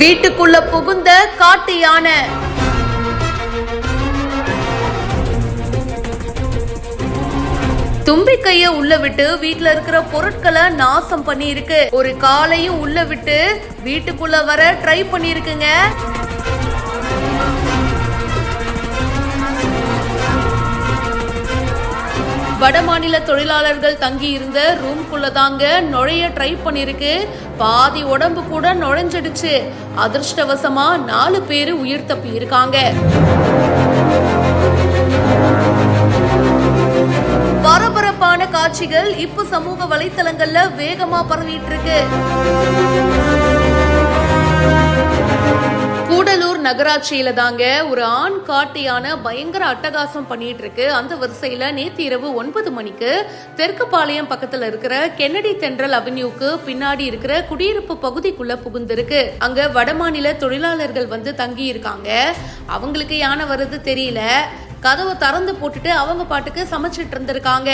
வீட்டுக்குள்ள புகுந்த காட்டு யானை. தும்பிக்கைய உள்ள விட்டு வீட்டுல இருக்கிற பொருட்களை நாசம் பண்ணி இருக்கு. ஒரு காலையும் உள்ள விட்டு வீட்டுக்குள்ள வர ட்ரை பண்ணிருக்குங்க. வடமாநில தொழிலாளர்கள் தங்கி இருந்த ரூம்குள்ள தாங்க நுழைய ட்ரை பண்ணிருக்கு. பாதி உடம்பு கூட நுழைஞ்சிடுச்சு. அதிர்ஷ்டவசமா 4 பேரு உயிர் தப்பி இருக்காங்க. பரபரப்பான காட்சிகள் இப்ப சமூக வலைத்தளங்கள்ல வேகமா பரவிட்டு இருக்கு. கூடலூர் நகராட்சியில தாங்க ஒரு ஆண் காட்டு யானை பயங்கர அட்டகாசம் பண்ணிட்டு இருக்கு. அந்த வரிசையில நேற்று இரவு 9 மணிக்கு தெற்குப்பாளையம் பக்கத்துல இருக்கிற கென்னடி தென்றல் அவென்யூக்கு பின்னாடி இருக்கிற குடியிருப்பு பகுதிக்குள்ள புகுந்திருக்கு. அங்க வடமாநில தொழிலாளர்கள் வந்து தங்கி இருக்காங்க. அவங்களுக்கு யானை வர்றது தெரியல. கதவை திறந்து போட்டுட்டு அவங்க பாட்டுக்கு சமைச்சிட்டு இருந்திருக்காங்க.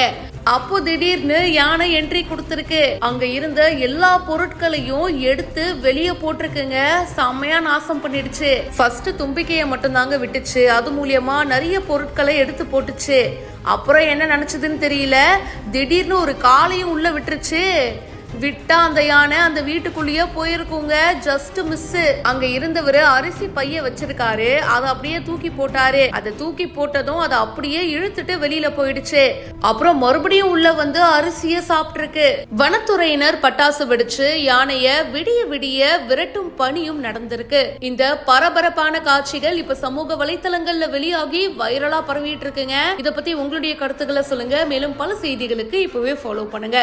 அப்போ திடீர்னு யானை என்ட்ரி கொடுத்திருக்கு. அங்க இருந்த எல்லா பொருட்களையும் எடுத்து வெளியே போட்டிருக்குங்க. செம்மையா நாசம் பண்ணிடுச்சு. ஃபர்ஸ்ட் தும்பிக்கையை மட்டும் தாங்க விட்டுச்சு. அது மூலியமா நிறைய பொருட்களை எடுத்து போட்டுச்சு. அப்புறம் என்ன நினைச்சதுன்னு தெரியல. திடீர்னு ஒரு காலையும் உள்ள விட்டுருச்சு. விட்டா அந்த யானை அந்த வீட்டுக்குள்ளேயே போயிருக்குங்க. Just miss. அங்க இருந்தவர் அரிசி பைய வச்சிருக்காரு. அதை அப்படியே தூக்கி போட்டாரு. அதை தூக்கி போட்டதும் அதை அப்படியே இழுத்துட்டு வெளியில போயிடுச்சு. அப்புறம் மறுபடியும் உள்ள வந்து அரிசிய சாப்பிட்டிருக்கு. வனத்துறையினர் பட்டாசு வெடிச்சு யானைய விடிய விடிய விரட்டும் பணியும் நடந்திருக்கு. இந்த பரபரப்பான காட்சிகள் இப்ப சமூக வலைத்தளங்கள்ல வெளியாகி வைரலா பரவிட்டு இருக்குங்க. இத பத்தி உங்களுடைய கருத்துக்களை சொல்லுங்க. மேலும் பல செய்திகளுக்கு இப்பவே ஃபாலோ பண்ணுங்க.